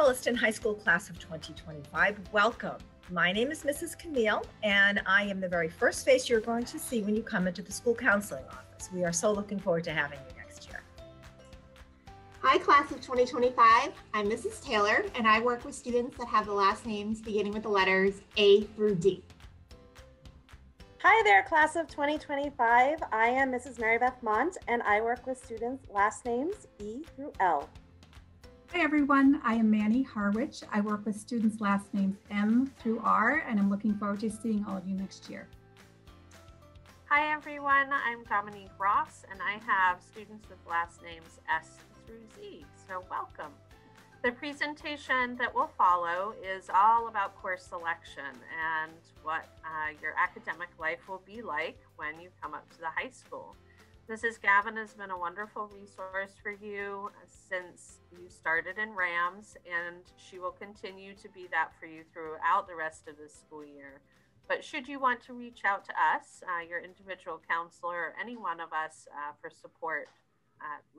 Holliston High School class of 2025. Welcome. My name is Mrs. Camille, and I am the very first face you're going to see when you come into the school counseling office. We are so looking forward to having you next year. Hi, class of 2025. I'm Mrs. Taylor, and I work with students that have the last names beginning with the letters A through D. Hi there, class of 2025. I am Mrs. Mary Beth Mont, and I work with students' last names E through L. Hi everyone, I am Manny Harwich. I work with students' last names M through R, and I'm looking forward to seeing all of you next year. Hi everyone, I'm Dominique Ross, and I have students with last names S through Z, so welcome. The presentation that will follow is all about course selection and what your academic life will be like when you come up to the high school. Mrs. Gavin has been a wonderful resource for you since you started in RAMS, and she will continue to be that for you throughout the rest of the school year. But should you want to reach out to us, your individual counselor, or any one of us for support,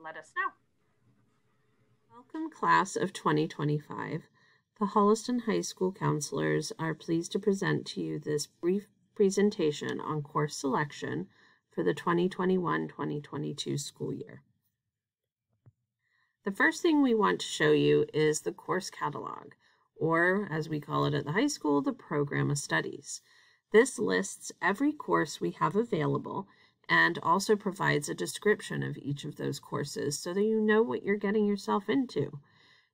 let us know. Welcome, class of 2025. The Holliston High School counselors are pleased to present to you this brief presentation on course selection for the 2021-2022 school year. The first thing we want to show you is the course catalog, or as we call it at the high school, the program of studies. This lists every course we have available and also provides a description of each of those courses so that you know what you're getting yourself into.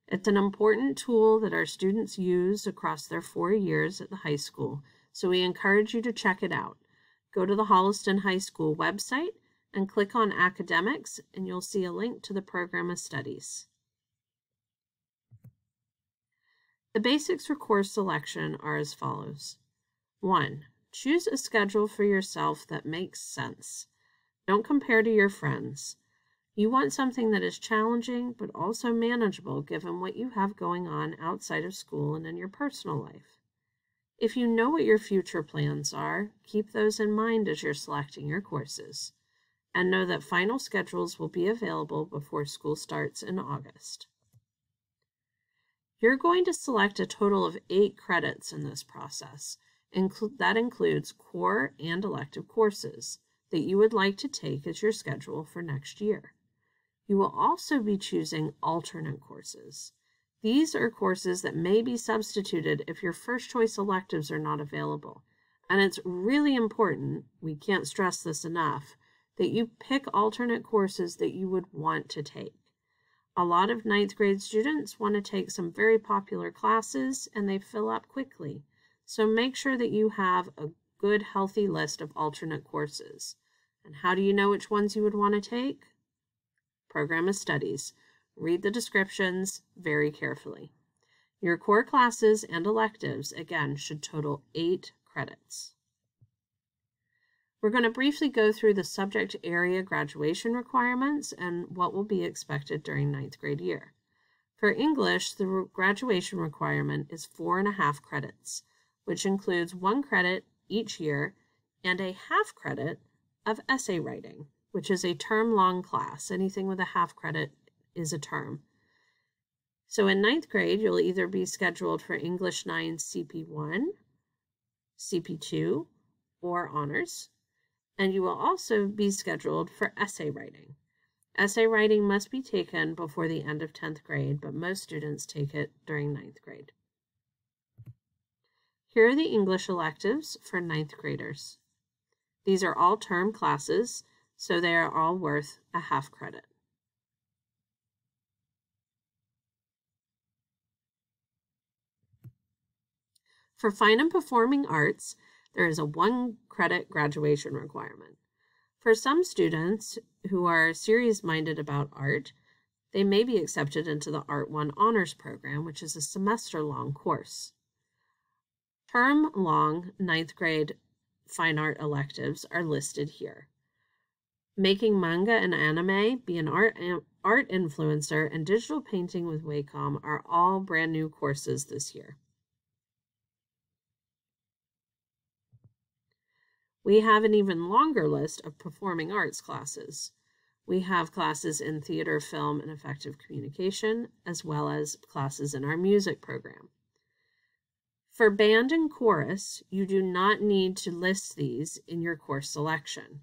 It's an important tool that our students use across their 4 years at the high school, so we encourage you to check it out. Go to the Holliston High School website and click on Academics, and you'll see a link to the program of studies. The basics for course selection are as follows. 1. Choose a schedule for yourself that makes sense. Don't compare to your friends. You want something that is challenging but also manageable given what you have going on outside of school and in your personal life. If you know what your future plans are, keep those in mind as you're selecting your courses, and know that final schedules will be available before school starts in August. You're going to select a total of 8 credits in this process. That includes core and elective courses that you would like to take as your schedule for next year. You will also be choosing alternate courses. These are courses that may be substituted if your first choice electives are not available. And it's really important, we can't stress this enough, that you pick alternate courses that you would want to take. A lot of 9th grade students want to take some very popular classes and they fill up quickly. So make sure that you have a good, healthy list of alternate courses. And how do you know which ones you would want to take? Program of studies. Read the descriptions very carefully. Your core classes and electives, again, should total 8 credits. We're going to briefly go through the subject area graduation requirements and what will be expected during 9th grade year. For English, the graduation requirement is 4.5 credits, which includes 1 credit each year and a half credit of essay writing, which is a term-long class. Anything with a half credit is a term. So in 9th grade, you'll either be scheduled for English 9 CP1, CP2, or honors, and you will also be scheduled for essay writing. Essay writing must be taken before the end of 10th grade, but most students take it during 9th grade. Here are the English electives for 9th graders. These are all term classes, so they are all worth a half credit. For fine and performing arts, there is a 1 credit graduation requirement. For some students who are serious-minded about art, they may be accepted into the Art 1 Honors Program, which is a semester-long course. Term-long 9th grade fine art electives are listed here. Making manga and anime, be an art influencer, and digital painting with Wacom are all brand new courses this year. We have an even longer list of performing arts classes. We have classes in theater, film, and effective communication, as well as classes in our music program. For band and chorus, you do not need to list these in your course selection.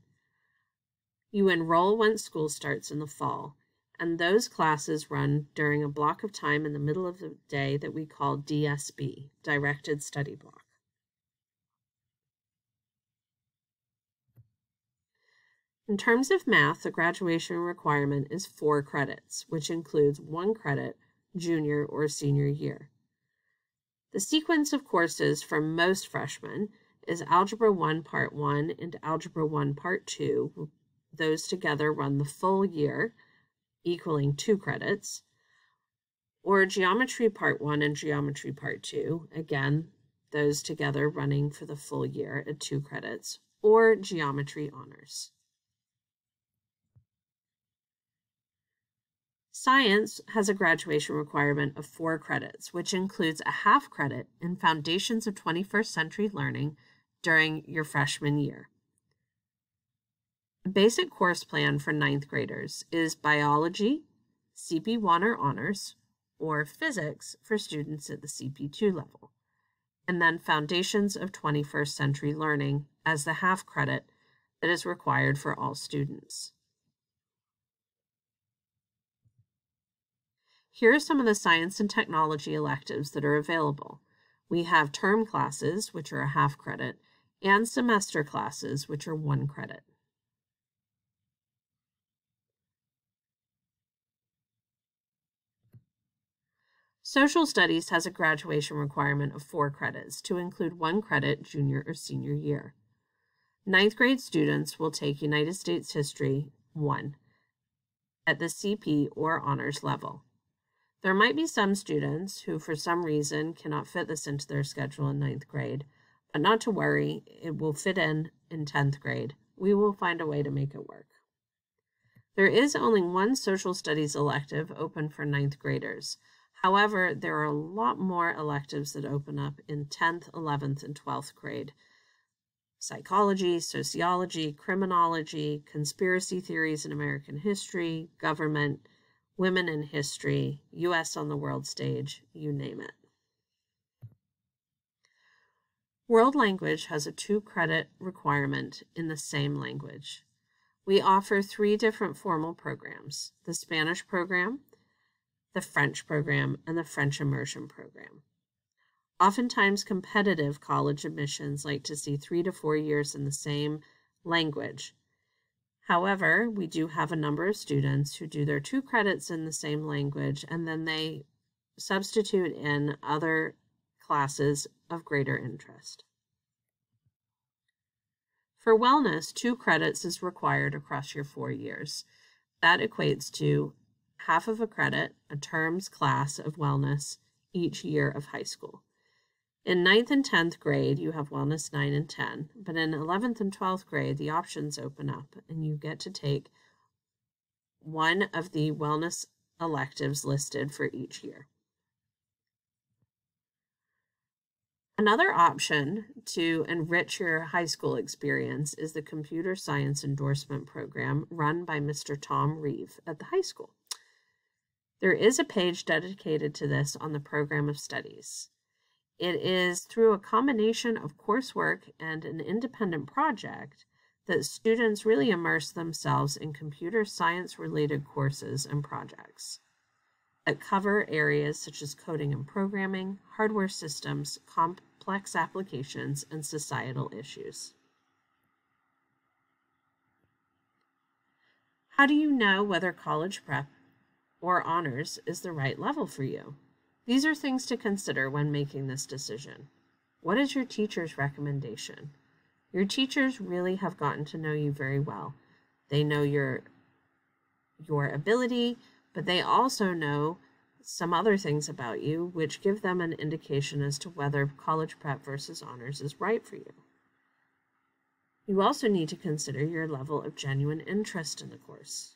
You enroll once school starts in the fall, and those classes run during a block of time in the middle of the day that we call DSB, Directed Study Block. In terms of math, the graduation requirement is 4 credits, which includes 1 credit junior or senior year. The sequence of courses for most freshmen is Algebra 1 Part 1 and Algebra 1 Part 2. Those together run the full year, equaling 2 credits, or Geometry Part 1 and Geometry Part 2, again, those together running for the full year at 2 credits, or Geometry Honors. Science has a graduation requirement of 4 credits, which includes a half credit in Foundations of 21st Century Learning during your freshman year. The basic course plan for 9th graders is Biology, CP1 or Honors, or Physics for students at the CP2 level, and then Foundations of 21st Century Learning as the half credit that is required for all students. Here are some of the science and technology electives that are available. We have term classes, which are a half credit, and semester classes, which are 1 credit. Social Studies has a graduation requirement of 4 credits to include 1 credit junior or senior year. 9th grade students will take United States History 1 at the CP or honors level. There might be some students who, for some reason, cannot fit this into their schedule in 9th grade, but not to worry, it will fit in 10th grade. We will find a way to make it work. There is only 1 social studies elective open for 9th graders. However, there are a lot more electives that open up in 10th, 11th, and 12th grade. Psychology, sociology, criminology, conspiracy theories in American history, government, women in history, U.S. on the world stage, you name it. World language has a 2 credit requirement in the same language. We offer 3 different formal programs: the Spanish program, the French program, and the French immersion program. Oftentimes, competitive college admissions like to see 3 to 4 years in the same language. However, we do have a number of students who do their 2 credits in the same language, and then they substitute in other classes of greater interest. For wellness, 2 credits is required across your 4 years. That equates to half of a credit, a term's class of wellness, each year of high school. In 9th and 10th grade, you have Wellness 9 and 10, but in 11th and 12th grade, the options open up, and you get to take one of the wellness electives listed for each year. Another option to enrich your high school experience is the Computer Science Endorsement Program run by Mr. Tom Reeve at the high school. There is a page dedicated to this on the Program of Studies. It is through a combination of coursework and an independent project that students really immerse themselves in computer science-related courses and projects that cover areas such as coding and programming, hardware systems, complex applications, and societal issues. How do you know whether college prep or honors is the right level for you? These are things to consider when making this decision. What is your teacher's recommendation? Your teachers really have gotten to know you very well. They know your ability, but they also know some other things about you, which give them an indication as to whether college prep versus honors is right for you. You also need to consider your level of genuine interest in the course,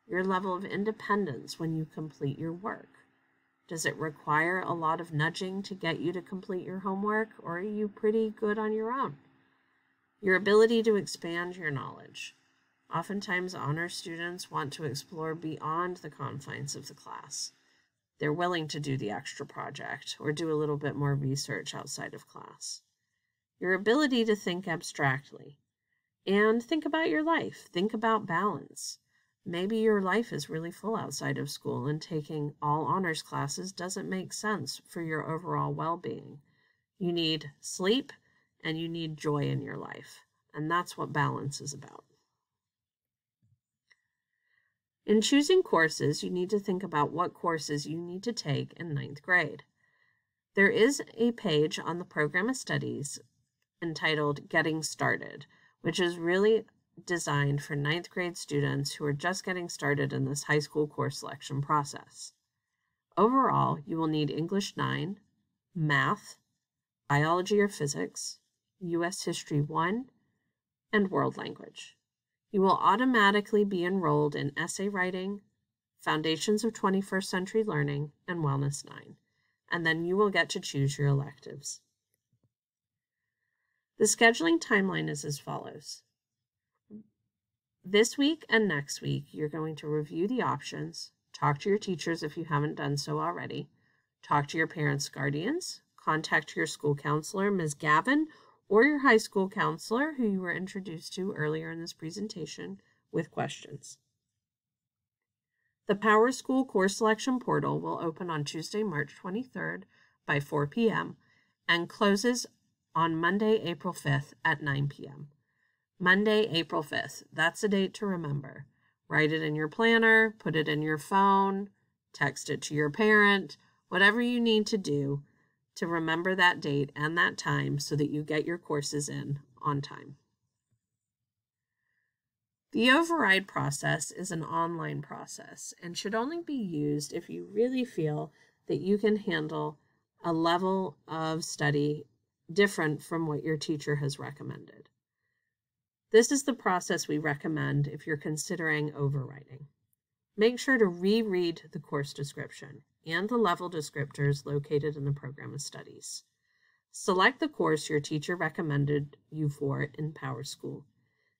your level of independence when you complete your work. Does it require a lot of nudging to get you to complete your homework, or are you pretty good on your own? Your ability to expand your knowledge. Oftentimes, honor students want to explore beyond the confines of the class. They're willing to do the extra project or do a little bit more research outside of class. Your ability to think abstractly and think about your life, think about balance. Maybe your life is really full outside of school and taking all honors classes doesn't make sense for your overall well-being. You need sleep and you need joy in your life, and that's what balance is about. In choosing courses, you need to think about what courses you need to take in 9th grade. There is a page on the Program of Studies entitled Getting Started, which is really designed for 9th grade students who are just getting started in this high school course selection process. Overall, you will need English 9, Math, Biology or Physics, U.S. History 1, and World Language. You will automatically be enrolled in Essay Writing, Foundations of 21st Century Learning, and Wellness 9, and then you will get to choose your electives. The scheduling timeline is as follows. This week and next week, you're going to review the options, talk to your teachers if you haven't done so already, talk to your parents' guardians, contact your school counselor, Ms. Gavin, or your high school counselor, who you were introduced to earlier in this presentation, with questions. The Power School Course Selection Portal will open on Tuesday, March 23rd by 4 p.m. and closes on Monday, April 5th at 9 p.m. Monday, April 5th. That's a date to remember. Write it in your planner, put it in your phone, text it to your parent, whatever you need to do to remember that date and that time so that you get your courses in on time. The override process is an online process and should only be used if you really feel that you can handle a level of study different from what your teacher has recommended. This is the process we recommend if you're considering overriding. Make sure to reread the course description and the level descriptors located in the Program of Studies. Select the course your teacher recommended you for in PowerSchool.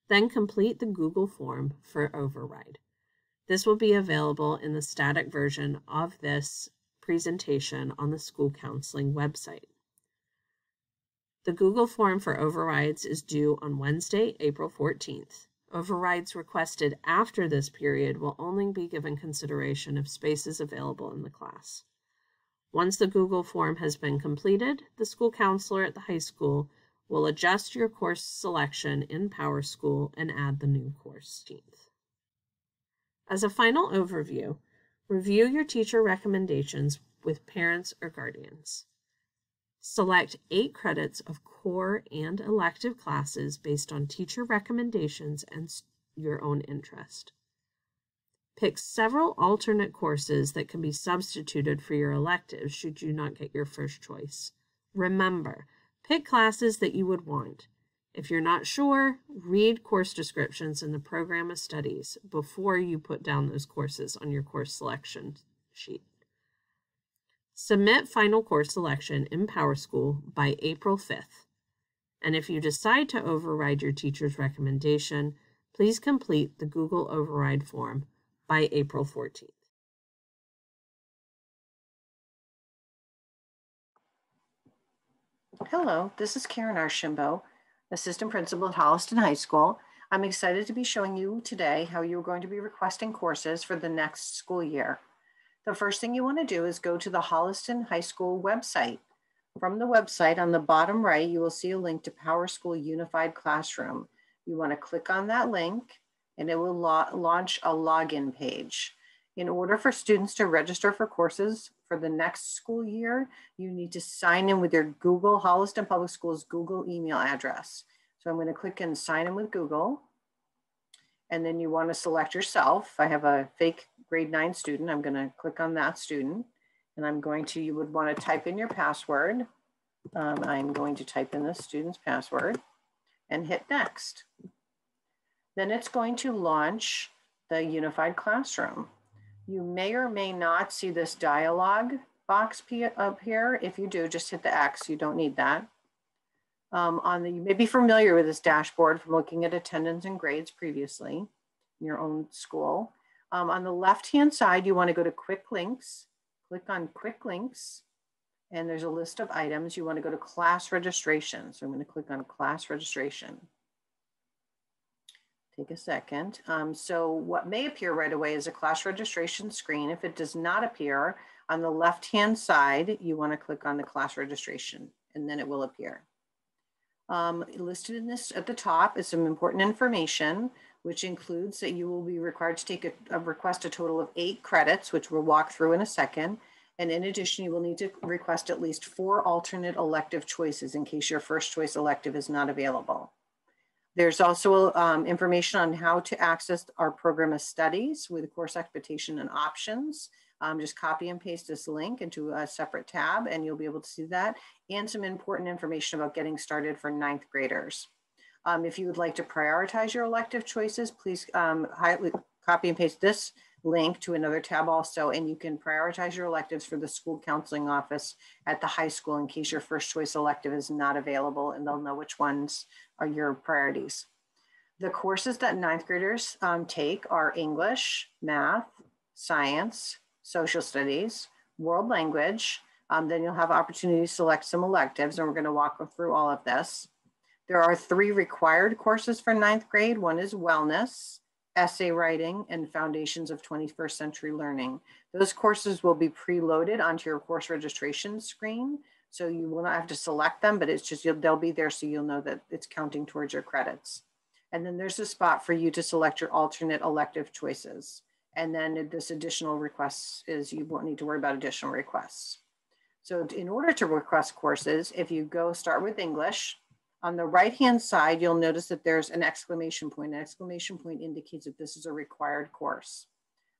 Then complete the Google form for override. This will be available in the static version of this presentation on the school counseling website. The Google form for overrides is due on Wednesday, April 14th. Overrides requested after this period will only be given consideration if space is available in the class. Once the Google form has been completed, the school counselor at the high school will adjust your course selection in PowerSchool and add the new course. As a final overview, review your teacher recommendations with parents or guardians. Select 8 credits of core and elective classes based on teacher recommendations and your own interest. Pick several alternate courses that can be substituted for your electives should you not get your first choice. Remember, pick classes that you would want. If you're not sure, read course descriptions in the Program of Studies before you put down those courses on your course selection sheet. Submit final course selection in PowerSchool by April 5th. And if you decide to override your teacher's recommendation, please complete the Google override form by April 14th. Hello, this is Karen Archambault, Assistant Principal at Holliston High School. I'm excited to be showing you today how you're going to be requesting courses for the next school year. The first thing you want to do is go to the Holliston High School website. From the website, on the bottom right, you will see a link to PowerSchool Unified Classroom. You want to click on that link and it will launch a login page. In order for students to register for courses for the next school year, you need to sign in with your Google, Holliston Public Schools Google email address. So I'm going to click in sign in with Google. And then you want to select yourself. I have a fake grade 9 student. I'm going to click on that student. And you would want to type in your password. I'm going to type in the student's password and hit next. Then it's going to launch the Unified Classroom. You may or may not see this dialog box up here. If you do, just hit the X. You don't need that. You may be familiar with this dashboard from looking at attendance and grades previously. your own school. On the left-hand side, you want to go to quick links, click on quick links, and there's a list of items. You want to go to class registration. So I'm going to click on class registration. Take a second. So what may appear right away is a class registration screen. If it does not appear, on the left-hand side, you want to click on the class registration, and then it will appear. Listed in this at the top is some important information, which includes that you will be required to take request a total of 8 credits, which we'll walk through in a second. And in addition, you will need to request at least 4 alternate elective choices in case your first choice elective is not available. There's also information on how to access our program of studies with course expectation and options. Just copy and paste this link into a separate tab and you'll be able to see that, and some important information about getting started for 9th graders. If you would like to prioritize your elective choices, please copy and paste this link to another tab also, and you can prioritize your electives for the school counseling office at the high school in case your first choice elective is not available, and they'll know which ones are your priorities. The courses that 9th graders take are English, math, science, social studies, world language. Then you'll have opportunity to select some electives, and we're going to walk through all of this. There are 3 required courses for 9th grade. One is wellness, essay writing, and foundations of 21st century learning. Those courses will be preloaded onto your course registration screen. So you will not have to select them, but it's just, they'll be there so you'll know that it's counting towards your credits. And then there's a spot for you to select your alternate elective choices. And then this additional requests is, you won't need to worry about additional requests. So in order to request courses, if you go start with English, on the right-hand side, you'll notice that there's an exclamation point. An exclamation point indicates that this is a required course.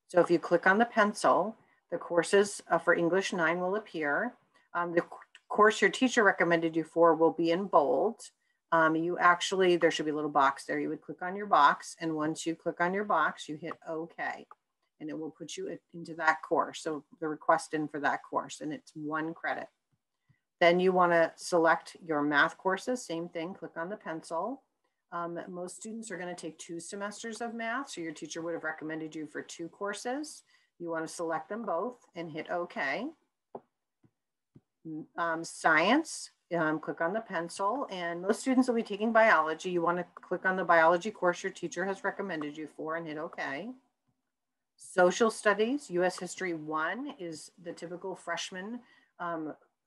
So if you click on the pencil, the courses for English 9 will appear. The course your teacher recommended you for will be in bold. There should be a little box there. You would click on your box, and once you click on your box, you hit OK, and it will put you into that course. So the request in for that course, and it's 1 credit. Then you want to select your math courses, same thing, click on the pencil. Most students are going to take 2 semesters of math, so your teacher would have recommended you for 2 courses. You want to select them both and hit OK. Science, click on the pencil, and most students will be taking biology. You want to click on the biology course your teacher has recommended you for and hit OK. Social studies, US History 1 is the typical freshman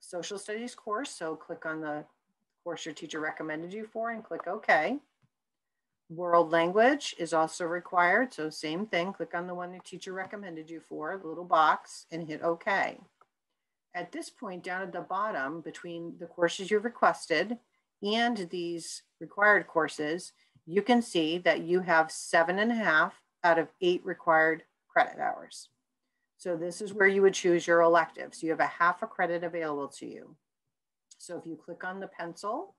social studies course. So click on the course your teacher recommended you for and click OK. World language is also required. So same thing, click on the one your teacher recommended you for, the little box, and hit OK. At this point, down at the bottom, between the courses you've requested and these required courses, you can see that you have 7.5 out of 8 required credit hours. So this is where you would choose your electives. You have a half a credit available to you. So if you click on the pencil,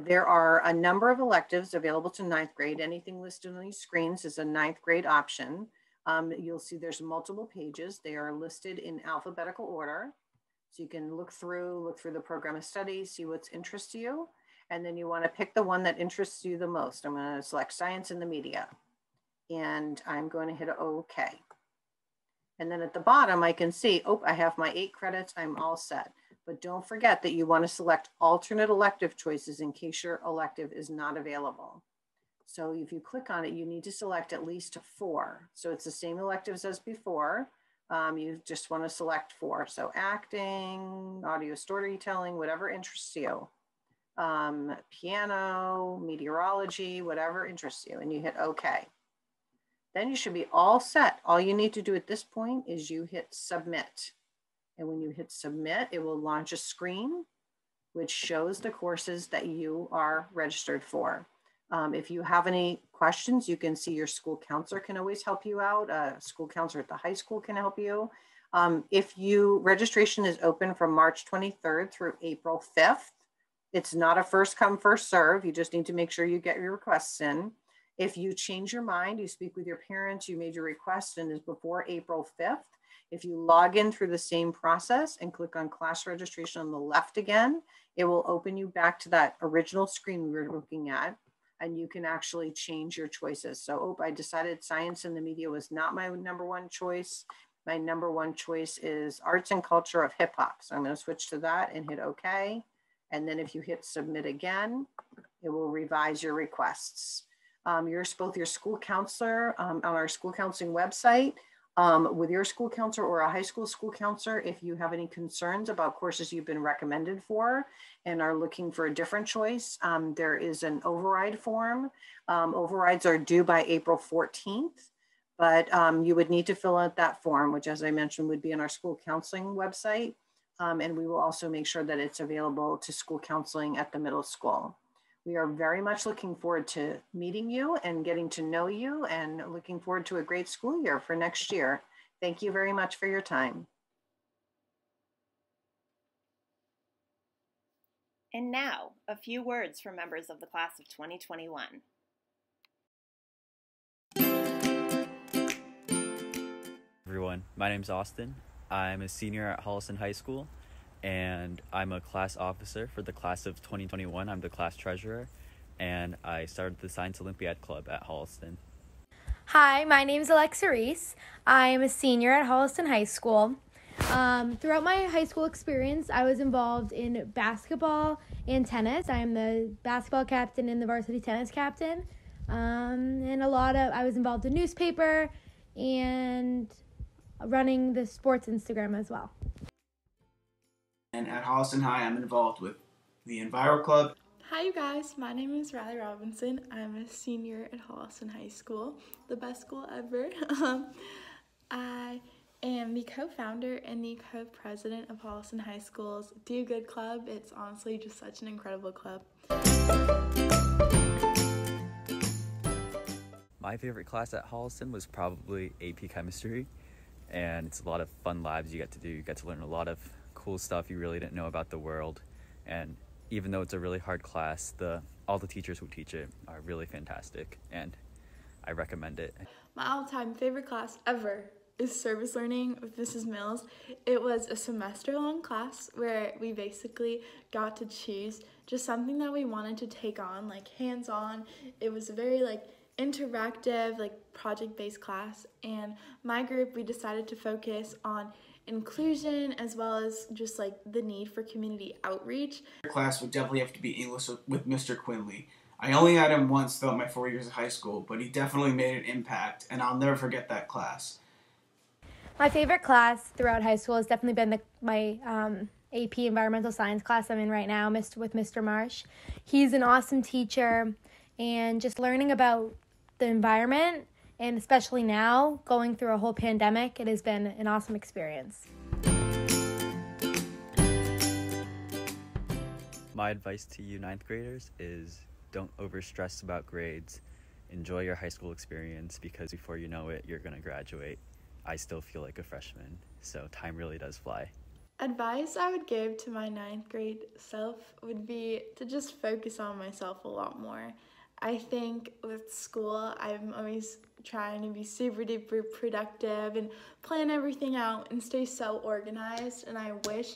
there are a number of electives available to 9th grade. Anything listed on these screens is a 9th grade option. You'll see there's multiple pages. They are listed in alphabetical order. So you can look through the program of studies, see what's interests you. And then you want to pick the one that interests you the most. I'm going to select science and the media. And I'm going to hit OK. And then at the bottom, I can see, oh, I have my 8 credits, I'm all set. But don't forget that you want to select alternate elective choices in case your elective is not available. So if you click on it, you need to select at least 4. So it's the same electives as before. You just want to select 4. So acting, audio storytelling, whatever interests you. Piano, meteorology, whatever interests you, and you hit OK. Then you should be all set. All you need to do at this point is you hit submit. And when you hit submit, it will launch a screen which shows the courses that you are registered for. If you have any questions, you can see your school counselor can always help you out. A school counselor at the high school can help you. Registration is open from March 23rd through April 5th. It's not a first come, first serve. You just need to make sure you get your requests in. If you change your mind, you speak with your parents, you made your request and is before April 5th, if you log in through the same process and click on class registration on the left again, it will open you back to that original screen we were looking at. and you can actually change your choices. So, I decided science and the media was not my number one choice. My number one choice is arts and culture of hip hop. So I'm going to switch to that and hit OK. And then if you hit submit again, it will revise your requests. Both your school counselor on our school counseling website, with your school counselor or a high school counselor, if you have any concerns about courses you've been recommended for and are looking for a different choice, there is an override form. Overrides are due by April 14th. But you would need to fill out that form, which, as I mentioned, would be on our school counseling website. And we will also make sure that it's available to school counseling at the middle school. We are very much looking forward to meeting you and getting to know you, and looking forward to a great school year for next year. Thank you very much for your time. And now, a few words from members of the class of 2021. Everyone, my name's Austin. I'm a senior at Holliston High School, and I'm a class officer for the class of 2021. I'm the class treasurer, and I started the Science Olympiad Club at Holliston. Hi, my name is Electives. I am a senior at Holliston High School. Throughout my high school experience, I was involved in basketball and tennis. I am the basketball captain and the varsity tennis captain. And I was involved in newspaper and running the sports Instagram as well. And at Holliston High, I'm involved with the Enviro Club. Hi you guys, my name is Riley Robinson. I'm a senior at Holliston High School, the best school ever. I am the co-founder and the co-president of Holliston High School's Do Good Club. It's honestly just such an incredible club. My favorite class at Holliston was probably AP Chemistry, and it's a lot of fun labs you get to do. You get to learn a lot of cool stuff you really didn't know about the world, and even though it's a really hard class, all the teachers who teach it are really fantastic, and I recommend it. My all-time favorite class ever is Service Learning with Mrs. Mills. It was a semester-long class where we basically got to choose just something that we wanted to take on, like hands-on. It was a very interactive, project-based class, and my group, we decided to focus on inclusion as well as just the need for community outreach. Class would definitely have to be English with Mr. Quinley. I only had him once throughout my 4 years of high school, but he definitely made an impact, and I'll never forget that class. My favorite class throughout high school has definitely been my AP Environmental Science class I'm in right now with Mr. Marsh. He's an awesome teacher, and just learning about the environment, and especially now, going through a whole pandemic, it has been an awesome experience. My advice to you 9th graders is don't overstress about grades. Enjoy your high school experience, because before you know it, you're going to graduate. I still feel like a freshman, so time really does fly. Advice I would give to my 9th grade self would be to just focus on myself a lot more. I think with school, I'm always trying to be super duper productive and plan everything out and stay so organized, and I wish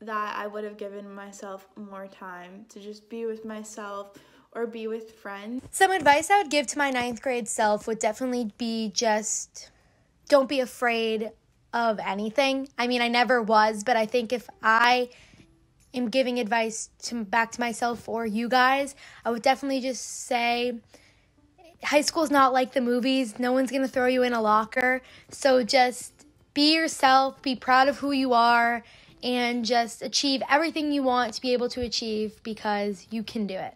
that I would have given myself more time to just be with myself or be with friends. Some advice I would give to my 9th grade self would definitely be just don't be afraid of anything. I mean, I never was, but I think if I am giving advice back to myself or you guys, I would definitely just say high school is not like the movies. No one's going to throw you in a locker. So just be yourself, be proud of who you are, and just achieve everything you want to be able to achieve, because you can do it.